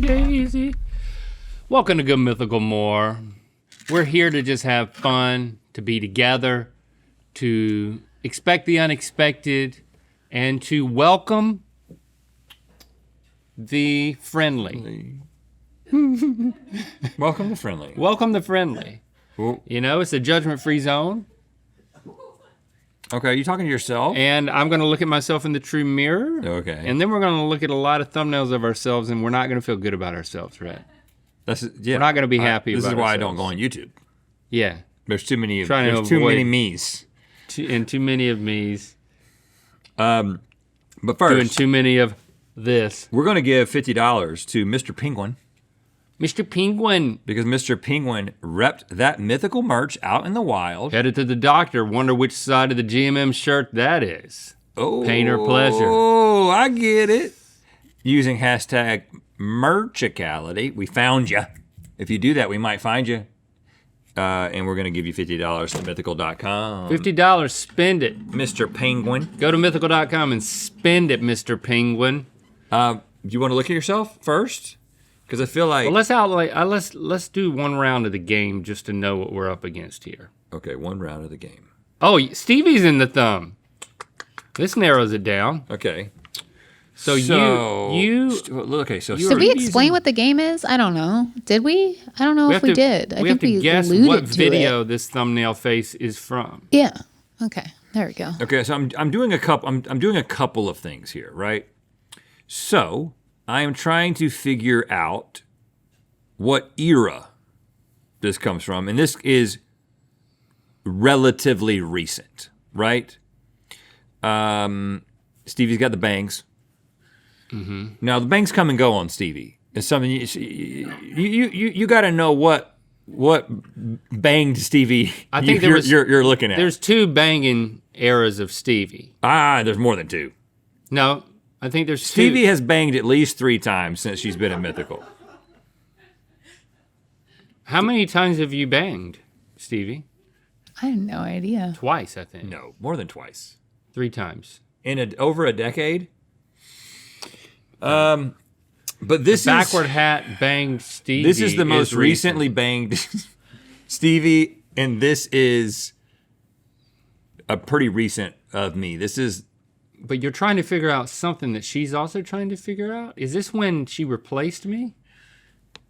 Daisy. Welcome to Good Mythical More. We're here to just have fun, to be together, to expect the unexpected, and to welcome the friendly. Welcome to friendly. Welcome the friendly. Ooh. You know, it's a judgment-free zone. Okay, are you talking to yourself? And I'm gonna look at myself in the true mirror. Okay. And then we're gonna look at a lot of thumbnails of ourselves and we're not gonna feel good about ourselves, right? Yeah. We're not gonna be happy This about is why ourselves. I don't go on YouTube. Yeah. There's too many Trying to there's too many avoid- me's. And too many of me's. But Doing first, too many of this. we're gonna give $50 to Mr. Penguin Mr. Penguin. because Mr. Penguin repped that mythical merch out in the wild. Headed to the doctor, wonder which side of the GMM shirt that is. Oh, Pain or pleasure? Oh, I get it. Using hashtag Merchicality, we found you. If you do that, we might find you. And we're gonna give you $50 to mythical.com. $50, spend it. Mr. Penguin. Go to mythical.com and spend it, Mr. Penguin. You wanna look at yourself first? Because I feel like, Well, let's do one round of the game just to know what we're up against here. okay, one round of the game. Oh, Stevie's in the thumb. This narrows it down. Okay. So you okay, so you Did we are explain what the game is? I don't know. Did we? I don't know if we did. I we have think to we guess alluded what to video it. this thumbnail face is from. Yeah. Okay. There we go. Okay, so I'm doing a couple of things here, right? So I am trying to figure out what era this comes from, and this is relatively recent, right? Stevie's got the bangs. Mm-hmm. Now the bangs come and go on Stevie. It's something you got to know what banged Stevie. I think you're looking at. There's two banging eras of Stevie. There's more than two. No, I think there's Stevie two. has banged at least 3 times since she's been in Mythical. How many times have you banged, Stevie? I have no idea. Twice, I think. No, more than twice. 3 times. In over a decade. But this Backward hat banged Stevie. This is the most recent. recently banged Stevie, and this is a pretty recent of me. This is But you're trying to figure out something that she's also trying to figure out? Is this when she replaced me?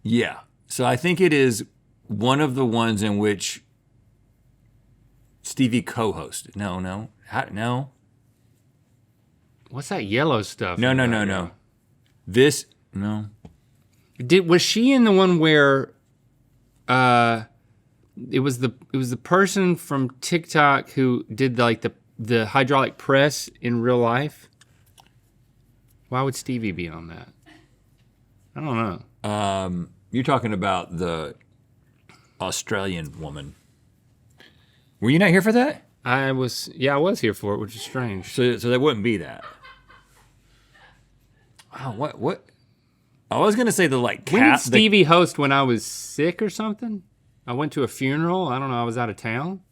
yeah. So I think it is one of the ones in which Stevie co-hosted. No. What's that yellow stuff? No. This, no. Was she in the one where it was the person from TikTok who did like the hydraulic press in real life? Why would Stevie be on that? I don't know. You're talking about the Australian woman. Were you not here for that? I was here for it, which is strange. So that wouldn't be that. Wow, what? I was gonna say the like cat. When did Stevie host when I was sick or something? I went to a funeral. I don't know. I was out of town.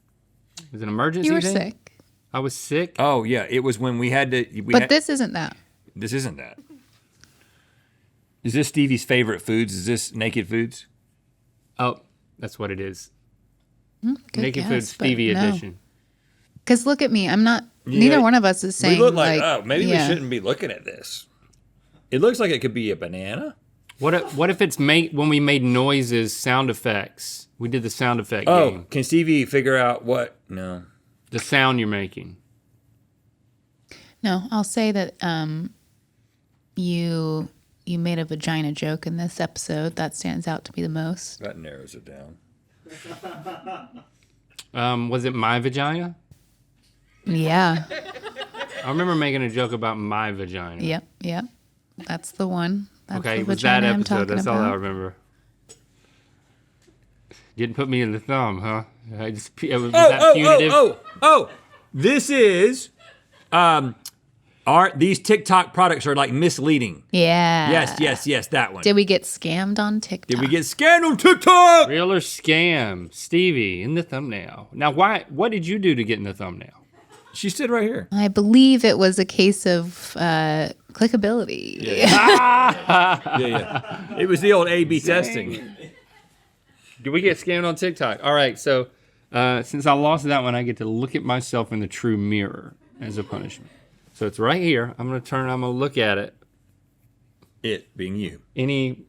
It was an emergency. You were thing? sick. I was sick. Oh yeah, it was when we had to. But this isn't that. This isn't that. Is this Stevie's favorite foods? Is this Naked Foods? Oh, that's what it is. Good Naked guess, Foods but Stevie no. edition. Because look at me. I'm not. Neither one of us is saying maybe yeah. we shouldn't be looking at this. It looks like it could be a banana. What if it's when we made noises, sound effects? We did the sound effect game. Can Stevie figure out what? No. The sound you're making. No, I'll say that you made a vagina joke in this episode. That stands out to me the most. That narrows it down. Was it my vagina? Yeah. I remember making a joke about my vagina. Yep. That's the one. That's Okay, the it was that vagina I'm episode. talking That's all I about. remember. Didn't put me in the thumb, huh? Was that punitive? This is these TikTok products are like misleading. Yeah. Yes, that one. Did we get scammed on TikTok? Did we get scammed on TikTok? Real or scam? Stevie in the thumbnail. Now, what did you do to get in the thumbnail? She stood right here. I believe it was a case of Clickability. Yeah. It was the old A/B testing. Do we get scammed on TikTok? All right, so since I lost that one, I get to look at myself in the true mirror as a punishment. So it's right here. I'm gonna look at it. It being you. Any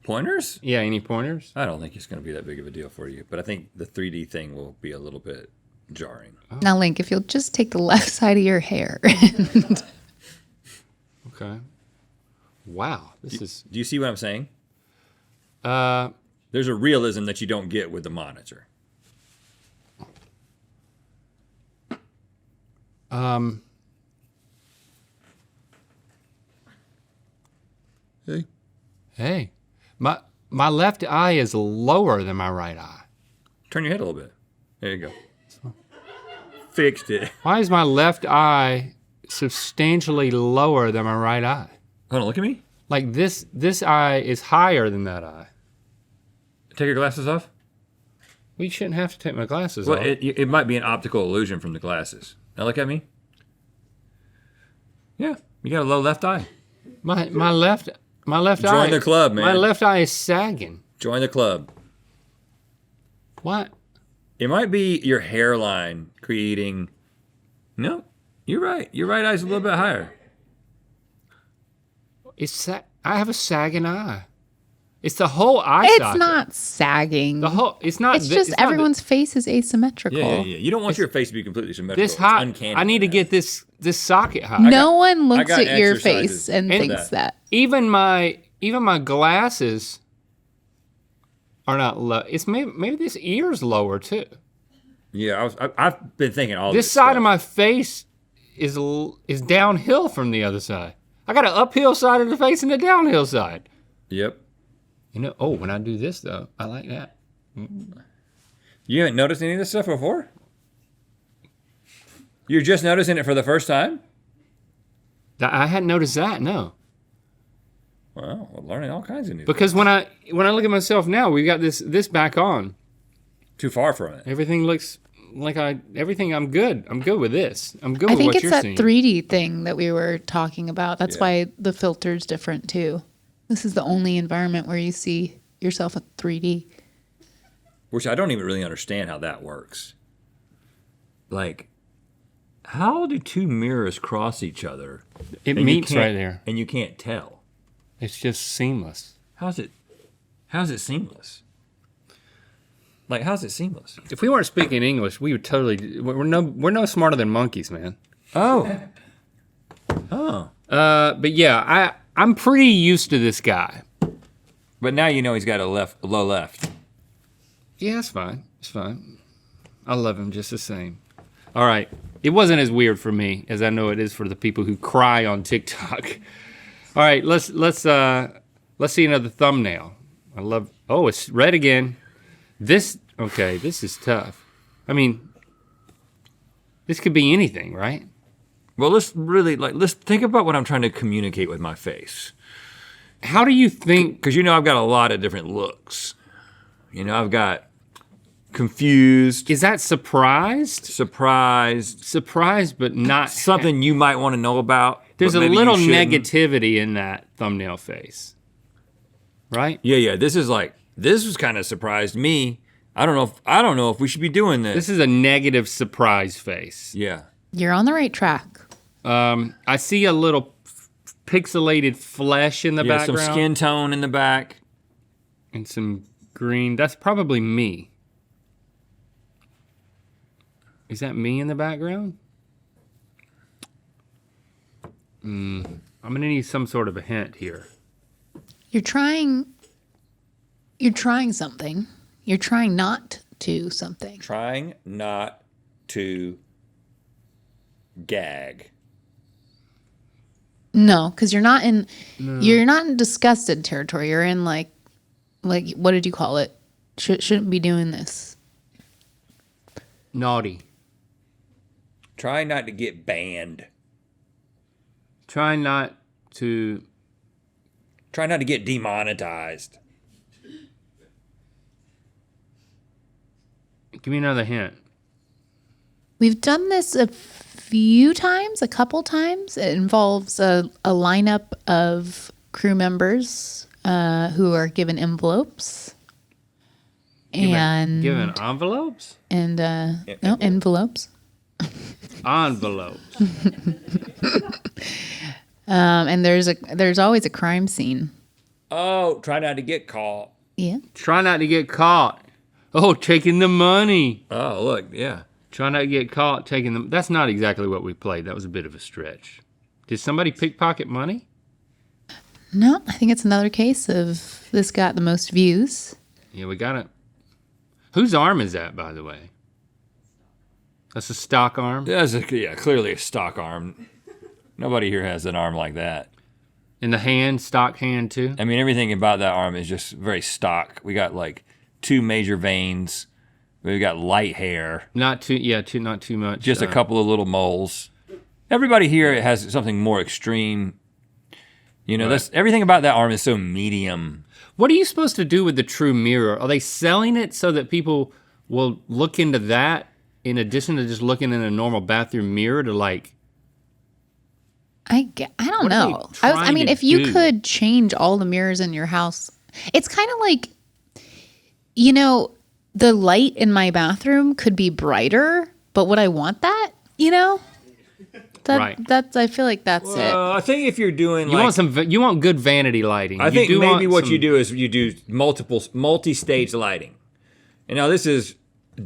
Pointers? Yeah, any pointers? I don't think it's going to be that big of a deal for you, but I think the 3D thing will be a little bit jarring. Now, Link, if you'll just take the left side of your hair. Okay. Wow, this is. Do you see what I'm saying? Uh, There's a realism that you don't get with the monitor. Hey, my left eye is lower than my right eye. Turn your head a little bit. There you go. Fixed it. Why is my left eye substantially lower than my right eye? Hold on, look at me. Like this eye is higher than that eye. Take your glasses off. We shouldn't have to take my glasses Well, off. it might be an optical illusion from the glasses. Now look at me. Yeah, you got a low left eye. My left eye. Join the club, man. My left eye is sagging. Join the club. What? It might be your hairline creating. No, you're right. Your right eye's a little bit higher. I have a sagging eye. It's the whole eye It's socket. not sagging. It's not. It's just it's not everyone's face is asymmetrical. Yeah. You don't want your face to be completely symmetrical. this It's high. uncanny. I need to get this socket high. No one looks got at your exercises face and for thinks that. Even my glasses are not low. It's maybe this ear's lower too. Yeah, I've been thinking all This this side stuff. of my face is downhill from the other side. I got an uphill side of the face and a downhill side. Yep. You know. Oh, when I do this though, I like that. You haven't noticed any of this stuff before? You're just noticing it for the first time? I hadn't noticed that. No. Well, we're learning all kinds of new. Because when I look at myself now, we got this back on. Too far from it. Everything looks like everything. I'm good. I'm good with this. I'm good I with think what it's you're that seeing. 3D thing that we were talking about. That's Yeah. why the filter's different too. This is the only environment where you see yourself in 3D. Which I don't even really understand how that works. Like, how do two mirrors cross each other? It and you meets can't- right there. And you can't tell. It's just seamless. How's it seamless? Like, how's it seamless? If we weren't speaking English, we would totally. We're no smarter than monkeys, man. Oh. But yeah, I'm pretty used to this guy. But now you know he's got a low left. Yeah, it's fine. It's fine. I love him just the same. All right. It wasn't as weird for me as I know it is for the people who cry on TikTok. All right, let's see another thumbnail. I love. Oh, it's red again. This is tough. I mean, this could be anything, right? Well, let's think about what I'm trying to communicate with my face. How do you think? Because I've got a lot of different looks. I've got confused, Is that surprised? surprised, But not something you might want to know about. There's but a maybe little you shouldn't. negativity in that thumbnail face, right? Yeah. This was kind of surprised me. I don't know if we should be doing this. This is a negative surprise face. Yeah. You're on the right track. I see a little pixelated flesh in the background. Some skin tone in the back. And some green. That's probably me. Is that me in the background? I'm gonna need some sort of a hint here. You're trying something. You're trying not to something. Trying not to gag. No, because you're not in disgusted territory. You're in like what did you call it? Shouldn't be doing this. Naughty. Trying not to get banned. Try not to. Try not to get demonetized. Give me another hint. We've done this a couple times. It involves a lineup of crew members who are given envelopes. Given envelopes? No, envelopes. Envelopes. And there's always a crime scene. Oh, try not to get caught. Yeah. Try not to get caught. Oh, taking the money. Oh, look, yeah. Try not to get caught taking them. That's not exactly what we played. That was a bit of a stretch. Did somebody pickpocket money? No, I think it's another case of this got the most views. Yeah, we got it. Whose arm is that, by the way? That's a stock arm? Yeah, clearly a stock arm. Nobody here has an arm like that. In the hand, stock hand too? I mean, everything about that arm is just very stock. We got like 2 major veins. We've got light hair. Not too much. Just a couple of little moles. Everybody here has something more extreme. You know, that's everything about that arm is so medium. What are you supposed to do with the true mirror? Are they selling it so that people will look into that in addition to just looking in a normal bathroom mirror to like? I don't What are they know. trying to If you do? could change all the mirrors in your house, it's kind of like, you know, the light in my bathroom could be brighter, but would I want that? You know, Right. That's. I feel like that's it. I think if you're doing You want good vanity lighting. I think maybe what you do is you do multi-stage lighting. And now this is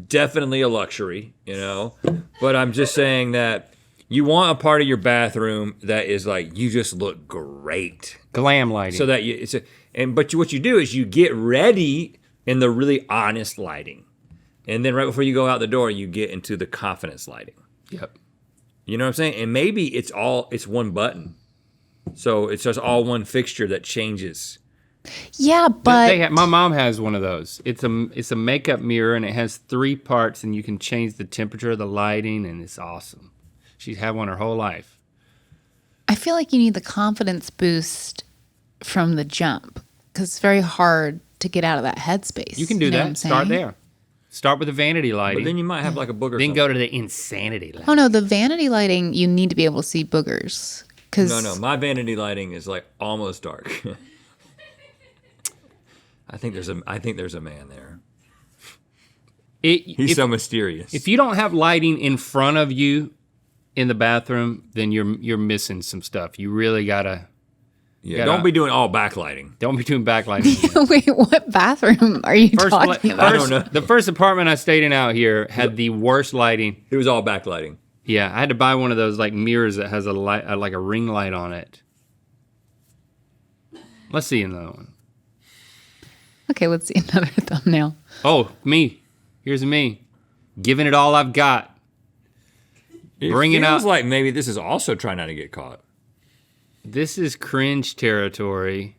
definitely a luxury, you know, but I'm just saying that you want a part of your bathroom that is like, you just look great. glam lighting. So that what you do is you get ready in the really honest lighting. And then right before you go out the door, you get into the confidence lighting. Yep. You know what I'm saying? And maybe it's one button. So it's just all one fixture that changes. Yeah, but My mom has one of those. It's a makeup mirror and it has 3 parts and you can change the temperature of the lighting and it's awesome. She's had one her whole life. I feel like you need the confidence boost from the jump because it's very hard to get out of that headspace. You can do know what that. I'm Start saying? there. Start with the vanity lighting. But then you might have like a booger. Then go to the insanity lighting. Oh no, the vanity lighting you need to be able to see boogers. No, my vanity lighting is like almost dark. I think there's a man there. He's so mysterious. If you don't have lighting in front of you in the bathroom, then you're missing some stuff. You really gotta. Don't be doing all backlighting. Don't be doing backlighting. Wait, what bathroom are you talking about? I don't know. The first apartment I stayed in out here had the worst lighting. It was all backlighting. Yeah, I had to buy one of those like mirrors that has a light, like a ring light on it. Let's see another one. Okay, let's see another thumbnail. Oh, me. Here's me, giving it all I've got. Bringing feels out. like maybe this is also trying not to get caught. This is cringe territory.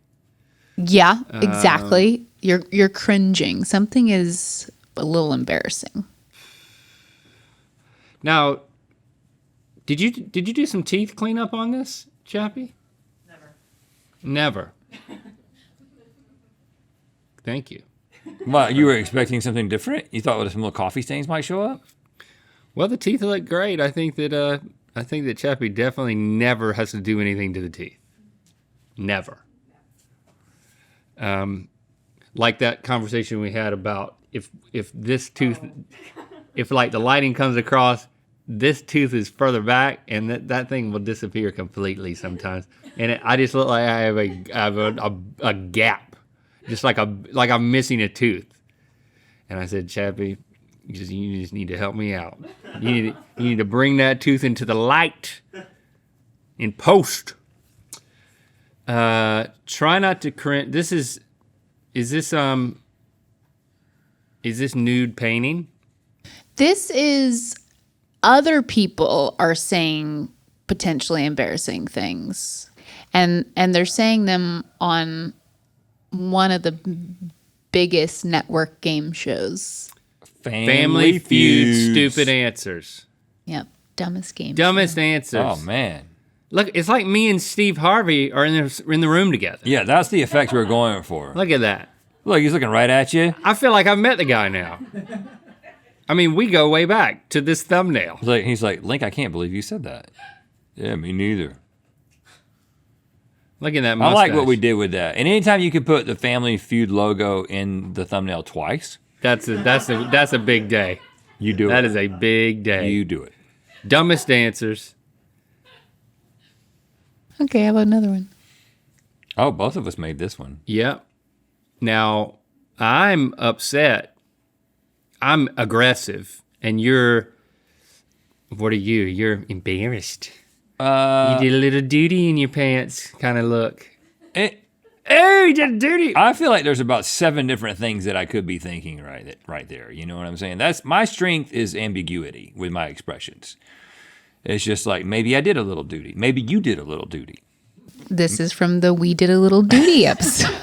Yeah, exactly. You're cringing. Something is a little embarrassing. Now, did you do some teeth cleanup on this, Chappie? Never. Thank you. Well, you were expecting something different? You thought some little coffee stains might show up? Well, the teeth look great. I think that Chappie definitely never has to do anything to the teeth. Never. Like that conversation we had about if this tooth, if like the lighting comes across, this tooth is further back, and that thing will disappear completely sometimes. And I just look like I have a gap, just like I'm missing a tooth. And I said, Chappie, you just need to help me out. You need to bring that tooth into the light in post. Try not to cringe. Is this nude painting? This is other people are saying potentially embarrassing things. And they're saying them on one of the biggest network game shows. Family Feud stupid answers. Yep. Dumbest game. Dumbest answers. Oh, man. Look, it's like me and Steve Harvey are in the room together. Yeah, that's the effect we were going for. Look at that. Look, he's looking right at you. I feel like I've met the guy now. I mean, we go way back to this thumbnail. He's like, Link, I can't believe you said that. Yeah, me neither. Look at that I mustache. like what we did with that. And anytime you could put the Family Feud logo in the thumbnail twice, That's a big day. you do it. That is a big day. You do it. Dumbest dancers. Okay, how about another one? Oh, both of us made this one. Yep. Now, I'm upset. I'm aggressive. And what are you? You're embarrassed. You did a little duty in your pants kind of look. It, Hey, you did duty. I feel like there's about 7 different things that I could be thinking right there. You know what I'm saying? That's my strength is ambiguity with my expressions. It's just like, maybe I did a little duty. Maybe you did a little duty. This is from the We Did a Little Duty episode.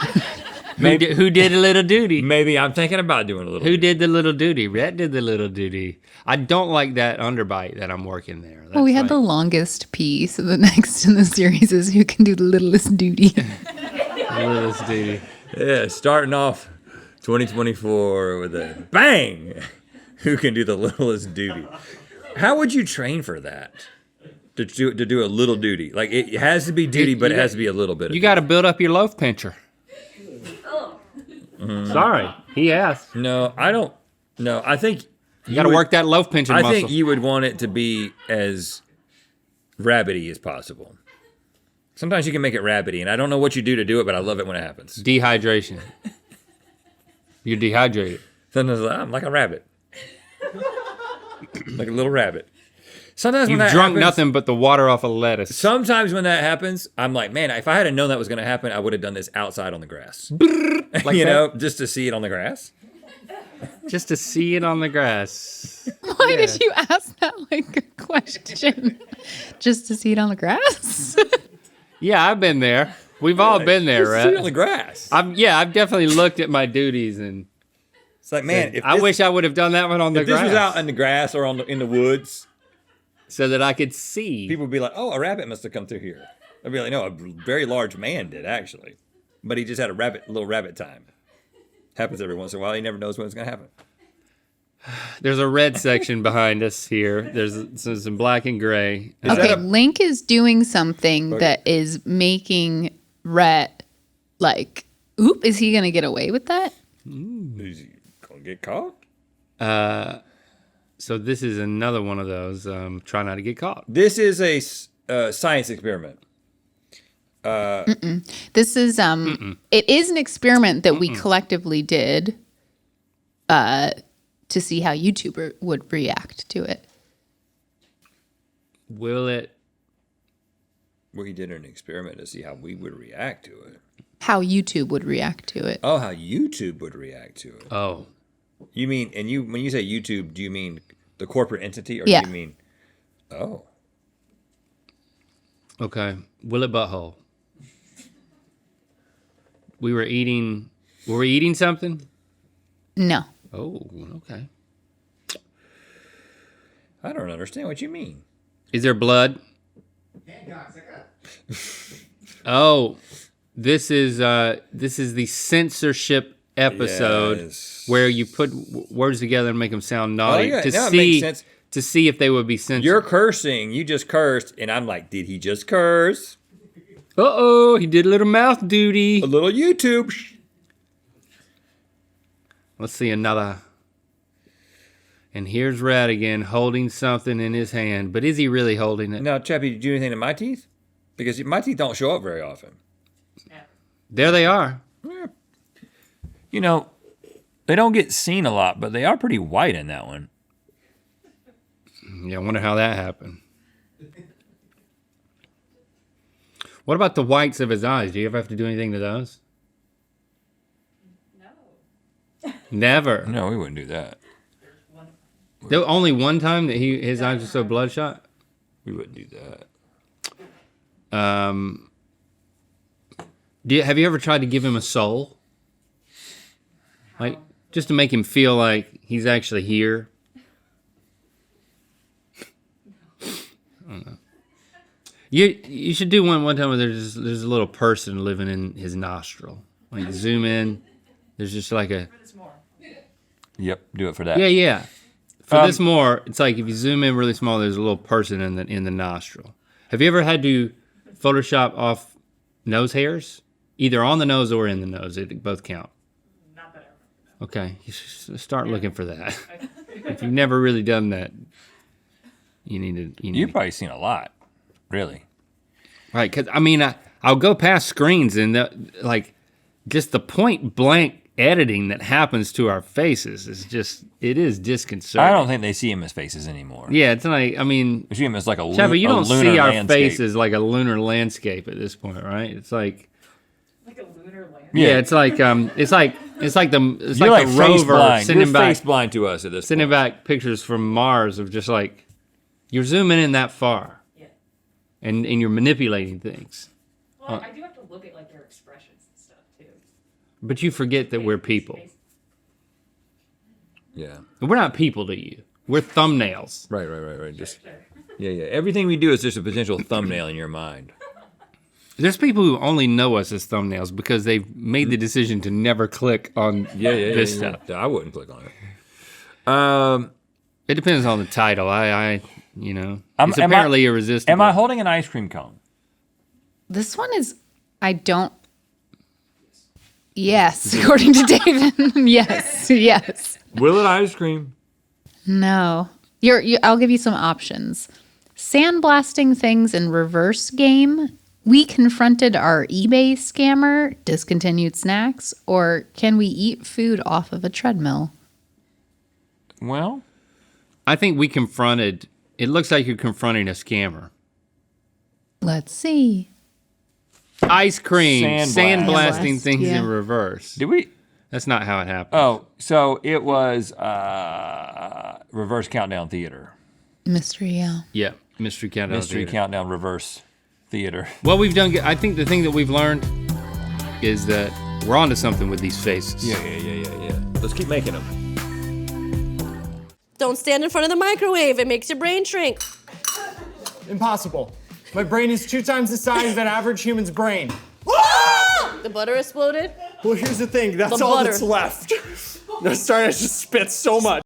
Who did a little duty? Maybe I'm thinking about doing a little Who duty. did the little duty? Rhett did the little duty. I don't like that underbite that I'm working there. Well, we had the longest P, so the next in the series is who can do the littlest duty. littlest duty. Yeah, starting off 2024 with a bang. Who can do the littlest duty? How would you train for that? To do a little duty? Like, it has to be duty, but it has to be a little bit of You got to build up your loaf pincher. Sorry, he asked. No, I don't. No, I think You got to work that loaf pinching I muscle. think you would want it to be as rabbity as possible. Sometimes you can make it rabbity, and I don't know what you do to do it, but I love it when it happens. Dehydration. You're dehydrated. Sometimes I'm like a rabbit. Like a little rabbit. Sometimes You've when that drunk happens, nothing but the water off of lettuce. Sometimes when that happens, I'm like, man, if I had known that was going to happen, I would have done this outside on the grass. Like you that? know, just to see it on the grass. Just to see it on the grass. Why did you ask that like a question? Just to see it on the grass? Yeah, I've been there. We've all been there, Just see it on right? the grass. I've definitely looked at my duties and It's like, man, if I wish I would have done that one on the if this grass was out in the grass or in the woods, so that I could see. people would be like, oh, a rabbit must have come through here. I'd be like, no, a very large man did, actually. But he just had a little rabbit time. Happens every once in a while. He never knows when it's going to happen. There's a red section behind us here. There's some black and gray. Okay, Link is doing something that is making Rhett like, oop, is he going to get away with that? Is he going to get caught? So this is another one of those. Try not to get caught. This is a science experiment. This is it is an experiment that we collectively did to see how YouTube would react to it. Will it? We did an experiment to see how we would react to it. How YouTube would react to it. Oh, how YouTube would react to it. Oh, You mean, and you when you say YouTube, do you mean the corporate entity, or Yeah. do you mean? Oh, okay. Will it butthole? Were we eating something? No. Oh, okay. I don't understand what you mean. Is there blood? Oh, this is the censorship episode Yes. where you put words together and make them sound naughty yeah, to now it see makes sense. to see if they would be censored. You're cursing. You just cursed, and I'm like, did he just curse? Uh-oh, he did a little mouth duty. A little YouTube. Let's see another. And here's Rat again holding something in his hand. But is he really holding it? Now, Chappie, did you do anything to my teeth? Because my teeth don't show up very often. There they are. You know, they don't get seen a lot, but they are pretty white in that one. Yeah, I wonder how that happened. What about the whites of his eyes? Do you ever have to do anything to those? No. Never. No, we wouldn't do that. There was only one time that his eyes were so bloodshot? We wouldn't do that. Have you ever tried to give him a soul? Like, just to make him feel like he's actually here? I don't know. You should do one time where there's a little person living in his nostril. Like, zoom in. There's just like a... Yep, do it for that. Yeah. For this more, it's like if you zoom in really small, there's a little person in the nostril. Have you ever had to Photoshop off nose hairs? Either on the nose or in the nose. It both count. Not that I remember. Okay, you should start looking for that. If you've never really done that, you need to. You've probably seen a lot, really. Right, because I mean, I'll go past screens and just the point blank editing that happens to our faces is just, it is disconcerting. I don't think they see him as faces anymore. Yeah, it's like, I mean, They see him as like a, Shabba, you a don't lunar see our landscape. faces like a lunar landscape at this point, right? It's like, Like a lunar land. yeah, it's like the You're like face rover blind. sending You're back face blind to us at this sending point. back pictures from Mars of just like, you're zooming in that far, Yeah. and you're manipulating things, Well, I do have to look at like their expressions and stuff too. but you forget that we're people. Yeah. We're not people to you. We're thumbnails. Right. Just yeah. Everything we do is just a potential thumbnail in your mind. There's people who only know us as thumbnails because they've made the decision to never click on this stuff. Yeah. I wouldn't click on it. It depends on the title. I you know, Am it's I- apparently irresistible. Am I holding an ice cream cone? This one is, I don't. Yes, according to David. Yes. Will it ice cream? No. I'll give you some options. Sandblasting things in reverse game. We confronted our eBay scammer, discontinued snacks, or can we eat food off of a treadmill? Well, I think we confronted. It looks like you're confronting a scammer. Let's see. Ice cream, Sandblast. sandblasting things Yeah. in reverse. did we? That's not how it happened. Oh, so it was reverse countdown theater. Mystery, yeah. Yeah, mystery countdown. Mystery theater. countdown reverse theater. What we've done, I think the thing that we've learned is that we're onto something with these faces. Yeah. Let's keep making them. Don't stand in front of the microwave. It makes your brain shrink. Impossible. My brain is 2 times the size of an average human's brain. The butter exploded. Well, here's the thing. That's The all butter. that's left. I'm starting to just spit so much.